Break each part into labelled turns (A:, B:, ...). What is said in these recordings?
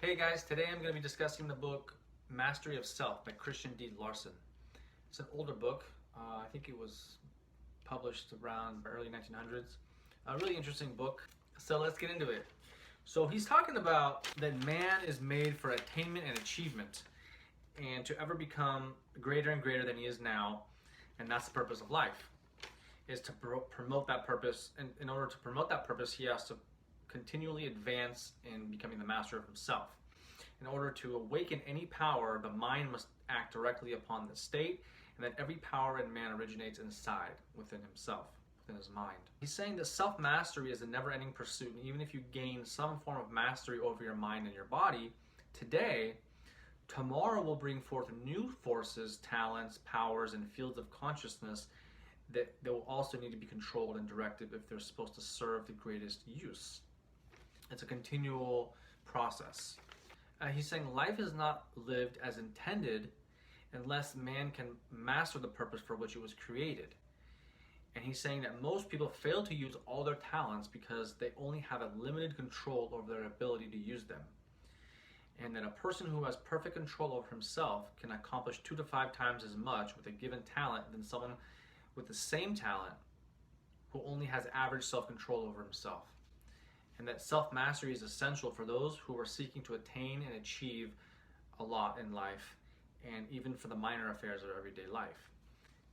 A: Hey guys, today I'm going to be discussing the book Mastery of Self by Christian D. Larson. It's an older book. I think it was published around the early 1900s. A really interesting book. So let's get into it. So he's talking about that man is made for attainment and achievement and to ever become greater and greater than he is now. And that's the purpose of life, is to promote that purpose. And in order to promote that purpose, he has to continually advance in becoming the master of himself. In order to awaken any power, the mind must act directly upon the state, and that every power in man originates inside, within himself, within his mind. He's saying that self-mastery is a never-ending pursuit, and even if you gain some form of mastery over your mind and your body today, tomorrow will bring forth new forces, talents, powers, and fields of consciousness that will also need to be controlled and directed if they're supposed to serve the greatest use. It's a continual process. He's saying life is not lived as intended unless man can master the purpose for which it was created. And he's saying that most people fail to use all their talents because they only have a limited control over their ability to use them. And that a person who has perfect control over himself can accomplish 2 to 5 times as much with a given talent than someone with the same talent who only has average self-control over himself. And that self-mastery is essential for those who are seeking to attain and achieve a lot in life, and even for the minor affairs of everyday life.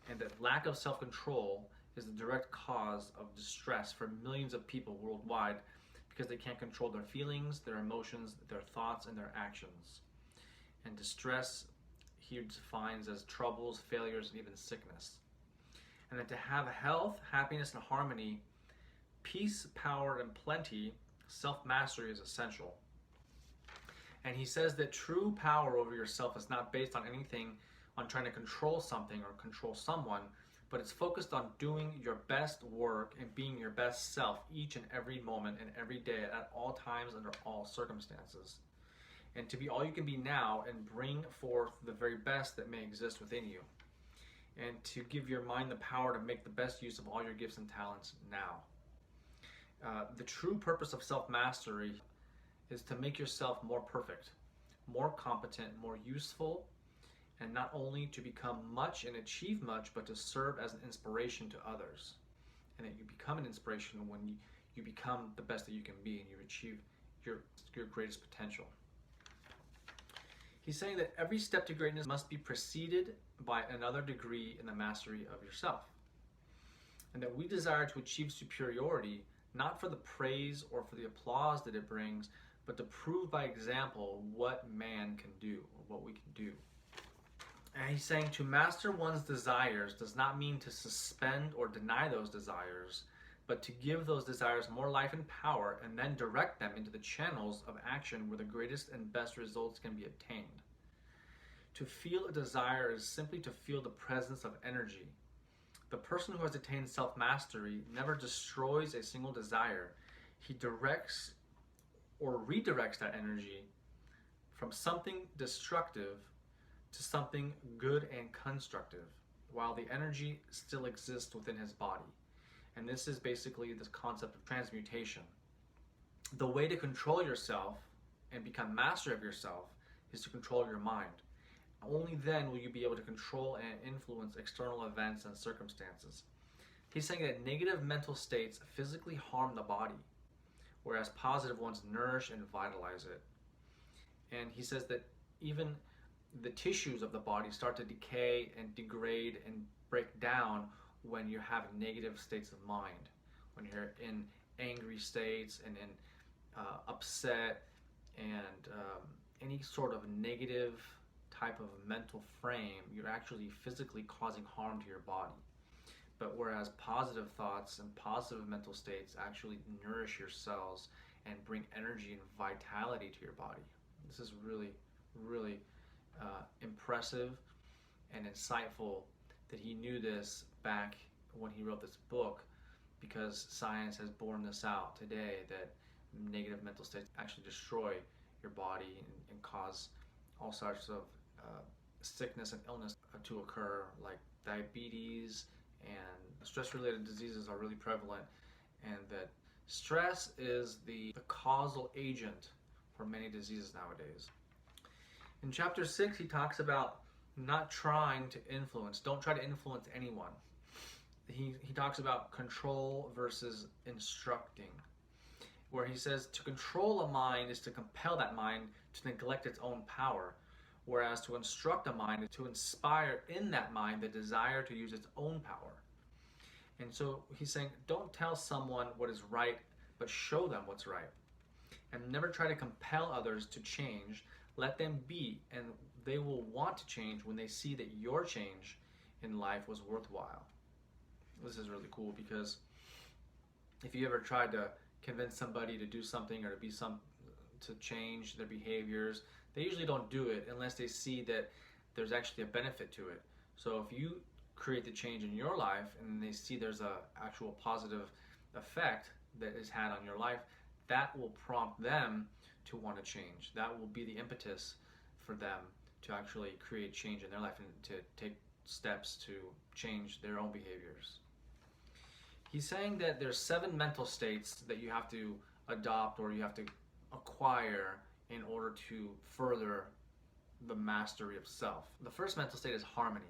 A: And that lack of self-control is the direct cause of distress for millions of people worldwide because they can't control their feelings, their emotions, their thoughts, and their actions. And distress he defines as troubles, failures, and even sickness. And that to have health, happiness, and harmony, peace, power, and plenty, self-mastery is essential. And he says that true power over yourself is not based on anything, on trying to control something or control someone, but it's focused on doing your best work and being your best self each and every moment and every day at all times under all circumstances. And to be all you can be now and bring forth the very best that may exist within you. And to give your mind the power to make the best use of all your gifts and talents now. The true purpose of self-mastery is to make yourself more perfect, more competent, more useful, and not only to become much and achieve much, but to serve as an inspiration to others. And that you become an inspiration when you become the best that you can be and you achieve your greatest potential. He's saying that every step to greatness must be preceded by another degree in the mastery of yourself. And that we desire to achieve superiority not for the praise or for the applause that it brings, but to prove by example what man can do, or what we can do. And he's saying to master one's desires does not mean to suspend or deny those desires, but to give those desires more life and power and then direct them into the channels of action where the greatest and best results can be obtained. To feel a desire is simply to feel the presence of energy. The person who has attained self-mastery never destroys a single desire. He directs or redirects that energy from something destructive to something good and constructive, while the energy still exists within his body. And this is basically this concept of transmutation. The way to control yourself and become master of yourself is to control your mind. Only then will you be able to control and influence external events and circumstances. He's saying that negative mental states physically harm the body, whereas positive ones nourish and vitalize it. And he says that even the tissues of the body start to decay and degrade and break down when you have negative states of mind, when you're in angry states and in upset and any sort of negative type of mental frame, you're actually physically causing harm to your body. But whereas positive thoughts and positive mental states actually nourish your cells and bring energy and vitality to your body. This is really, really impressive and insightful that he knew this back when he wrote this book, because science has borne this out today, that negative mental states actually destroy your body and cause all sorts of sickness and illness to occur, like diabetes, and stress-related diseases are really prevalent, and that stress is the causal agent for many diseases nowadays. In chapter 6, he talks about not trying to influence. Don't try to influence anyone. He talks about control versus instructing, where he says to control a mind is to compel that mind to neglect its own power, whereas to instruct a mind is to inspire in that mind the desire to use its own power. And so he's saying, don't tell someone what is right, but show them what's right. And never try to compel others to change. Let them be, and they will want to change when they see that your change in life was worthwhile. This is really cool, because if you ever tried to convince somebody to do something or to change their behaviors, they usually don't do it unless they see that there's actually a benefit to it. So if you create the change in your life and they see there's a actual positive effect that is had on your life, that will prompt them to want to change. That will be the impetus for them to actually create change in their life and to take steps to change their own behaviors. He's saying that there's 7 mental states that you have to adopt or you have to acquire in order to further the mastery of self. The first mental state is harmony.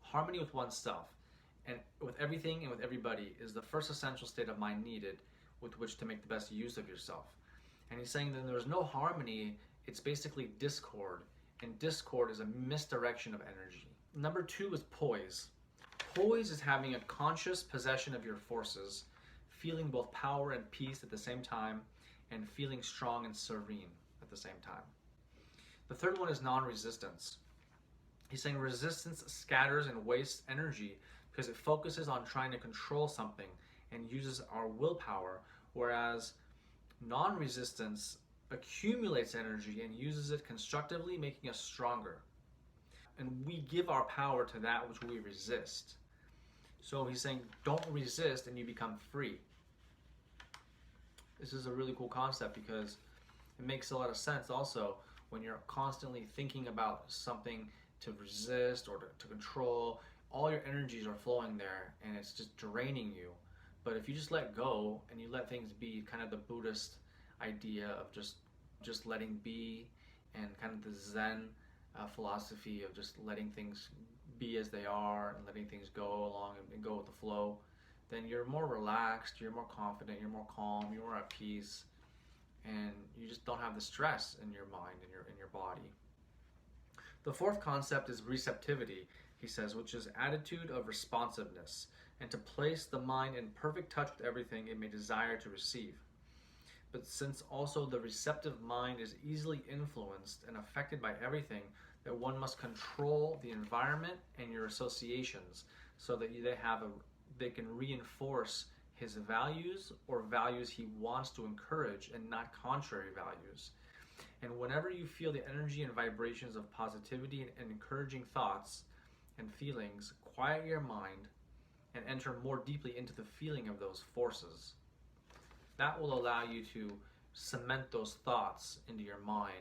A: Harmony with oneself and with everything and with everybody is the first essential state of mind needed with which to make the best use of yourself. And he's saying that there's no harmony, it's basically discord, and discord is a misdirection of energy. Number 2 is poise. Poise is having a conscious possession of your forces, feeling both power and peace at the same time, and feeling strong and serene at the same time. The third one is non-resistance. He's saying resistance scatters and wastes energy because it focuses on trying to control something and uses our willpower, whereas non-resistance accumulates energy and uses it constructively, making us stronger. And we give our power to that which we resist. So he's saying don't resist and you become free. This is a really cool concept because it makes a lot of sense also when you're constantly thinking about something to resist or to control. All your energies are flowing there and it's just draining you. But if you just let go and you let things be, kind of the Buddhist idea of just letting be, and kind of the Zen philosophy of just letting things be as they are and letting things go along and go with the flow, then you're more relaxed, you're more confident, you're more calm, you're more at peace, and you just don't have the stress in your mind and in your body. The fourth concept is receptivity, he says, which is attitude of responsiveness, and to place the mind in perfect touch with everything it may desire to receive. But since also the receptive mind is easily influenced and affected by everything, that one must control the environment and your associations so that they can reinforce his values or values he wants to encourage and not contrary values. And whenever you feel the energy and vibrations of positivity and encouraging thoughts and feelings, quiet your mind and enter more deeply into the feeling of those forces. That will allow you to cement those thoughts into your mind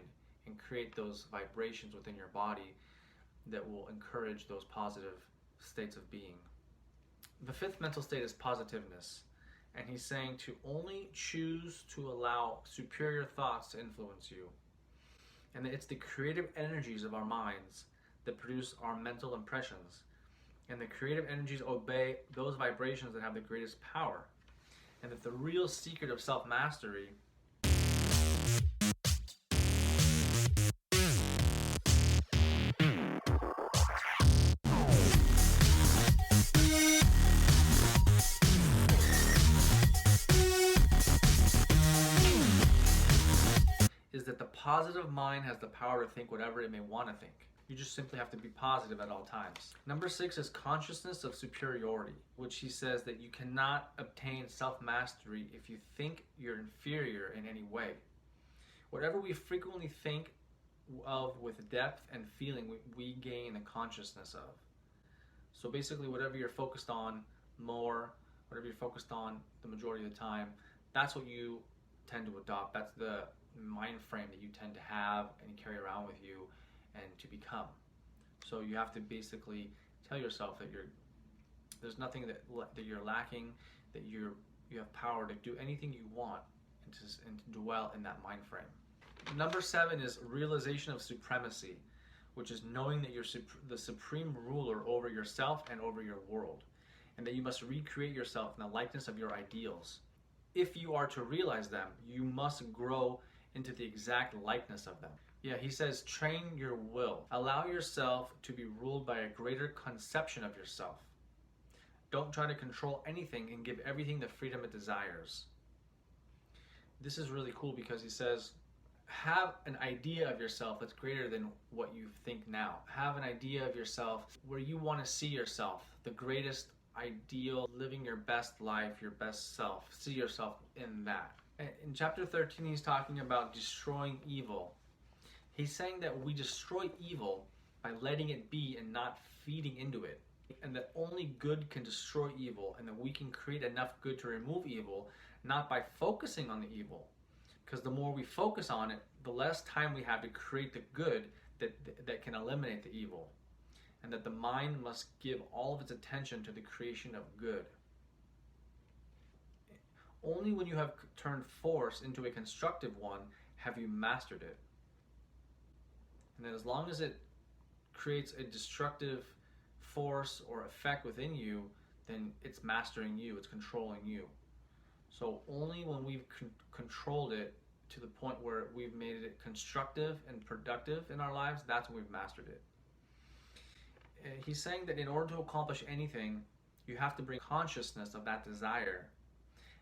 A: and create those vibrations within your body that will encourage those positive states of being. The fifth mental state is positiveness, and he's saying to only choose to allow superior thoughts to influence you. And it's the creative energies of our minds that produce our mental impressions, and the creative energies obey those vibrations that have the greatest power. And that the real secret of self-mastery is that the positive mind has the power to think whatever it may want to think. You just simply have to be positive at all times. Number 6 is consciousness of superiority, which he says that you cannot obtain self-mastery if you think you're inferior in any way. Whatever we frequently think of with depth and feeling, we gain the consciousness of. So basically, whatever you're focused on more, whatever you're focused on the majority of the time, that's what you tend to adopt. That's the mind frame that you tend to have and carry around with you and to become. So you have to basically tell yourself that there's nothing that you're lacking, that you have power to do anything you want and to dwell in that mind frame. Number 7 is realization of supremacy, which is knowing that you're the supreme ruler over yourself and over your world, and that you must recreate yourself in the likeness of your ideals. If you are to realize them, you must grow into the exact likeness of them. Yeah, he says, train your will. Allow yourself to be ruled by a greater conception of yourself. Don't try to control anything and give everything the freedom it desires. This is really cool because he says, have an idea of yourself that's greater than what you think now. Have an idea of yourself where you want to see yourself, the greatest ideal, living your best life, your best self. See yourself in that. In chapter 13, he's talking about destroying evil. He's saying that we destroy evil by letting it be and not feeding into it. And that only good can destroy evil, and that we can create enough good to remove evil, not by focusing on the evil. Because the more we focus on it, the less time we have to create the good that can eliminate the evil. And that the mind must give all of its attention to the creation of good. Only when you have turned force into a constructive one have you mastered it. And then as long as it creates a destructive force or effect within you, then it's mastering you, it's controlling you. So only when we've controlled it to the point where we've made it constructive and productive in our lives, that's when we've mastered it. He's saying that in order to accomplish anything, you have to bring consciousness of that desire.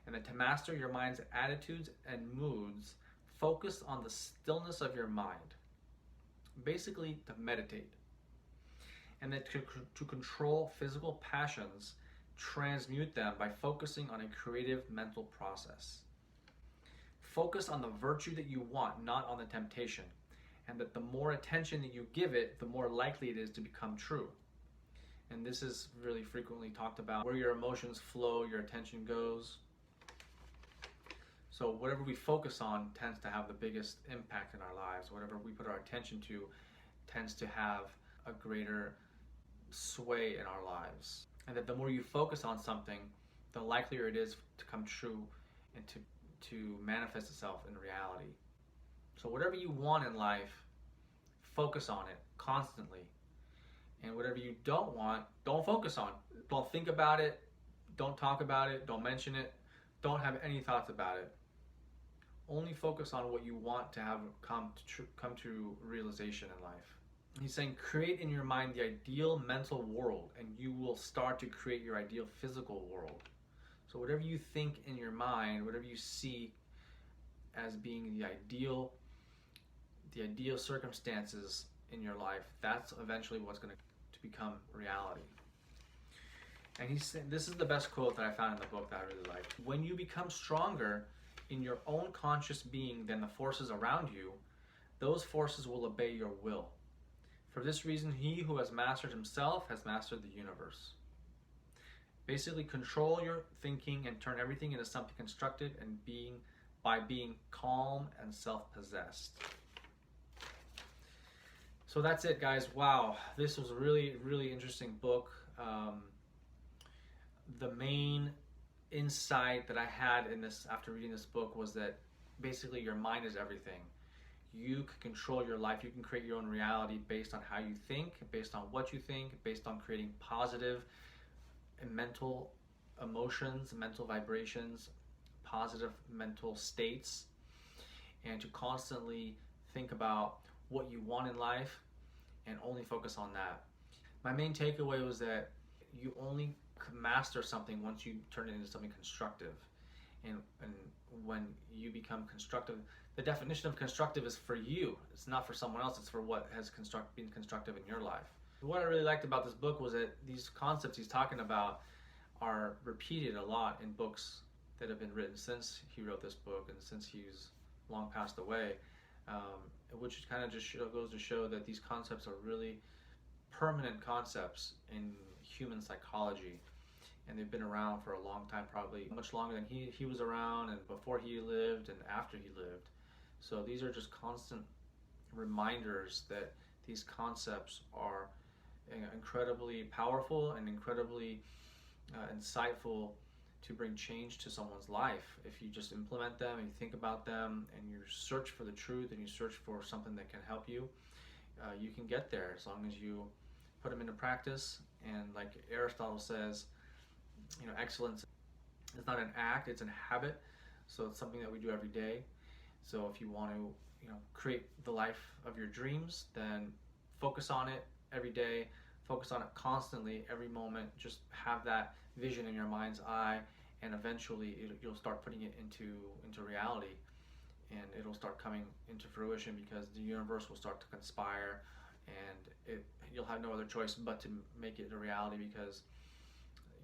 A: And that to master your mind's attitudes and moods, focus on the stillness of your mind. Basically, to meditate. And that to control physical passions, transmute them by focusing on a creative mental process. Focus on the virtue that you want, not on the temptation. And that the more attention that you give it, the more likely it is to become true. And this is really frequently talked about. Where your emotions flow, your attention goes. So whatever we focus on tends to have the biggest impact in our lives. Whatever we put our attention to tends to have a greater sway in our lives. And that the more you focus on something, the likelier it is to come true and to manifest itself in reality. So whatever you want in life, focus on it constantly. And whatever you don't want, don't focus on. Don't think about it. Don't talk about it. Don't mention it. Don't have any thoughts about it. Only focus on what you want to have come to realization in life. He's saying, create in your mind the ideal mental world, and you will start to create your ideal physical world. So whatever you think in your mind, whatever you see as being the ideal circumstances in your life, that's eventually what's going to become reality. And he's saying, this is the best quote that I found in the book that I really like. When you become stronger in your own conscious being than the forces around you, those forces will obey your will. For this reason, he who has mastered himself has mastered the universe. Basically, control your thinking and turn everything into something constructive and by being calm and self-possessed. So that's it, guys. Wow, this was a really, really interesting book. The main insight that I had in this after reading this book was that basically your mind is everything. You can control your life. You can create your own reality based on how you think, based on what you think, based on creating positive mental emotions, mental vibrations, positive mental states, and to constantly think about what you want in life and only focus on that. My main takeaway was that you only master something once you turn it into something constructive. And when you become constructive, the definition of constructive is for you. It's not for someone else. It's for what has been constructive in your life. What I really liked about this book was that these concepts he's talking about are repeated a lot in books that have been written since he wrote this book and since he's long passed away, which kind of just goes to show that these concepts are really permanent concepts in human psychology. And they've been around for a long time, probably much longer than he was around, and before he lived and after he lived. So these are just constant reminders that these concepts are incredibly powerful and incredibly insightful to bring change to someone's life. If you just implement them and you think about them and you search for the truth and you search for something that can help you, you can get there as long as you put them into practice. And like Aristotle says, excellence is not an act, it's a habit. So it's something that we do every day. So if you want to, create the life of your dreams, then focus on it every day. Focus on it constantly, every moment. Just have that vision in your mind's eye, and eventually you'll start putting it into reality, and it'll start coming into fruition because the universe will start to conspire, and you'll have no other choice but to make it a reality because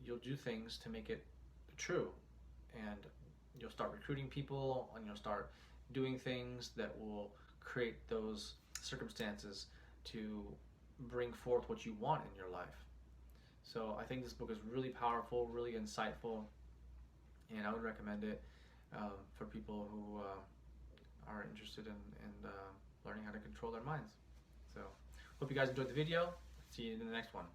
A: you'll do things to make it true, and you'll start recruiting people, and you'll start doing things that will create those circumstances to bring forth what you want in your life. So I think this book is really powerful, really insightful, and I would recommend it for people who are interested in learning how to control their minds. So hope you guys enjoyed the video. See you in the next one.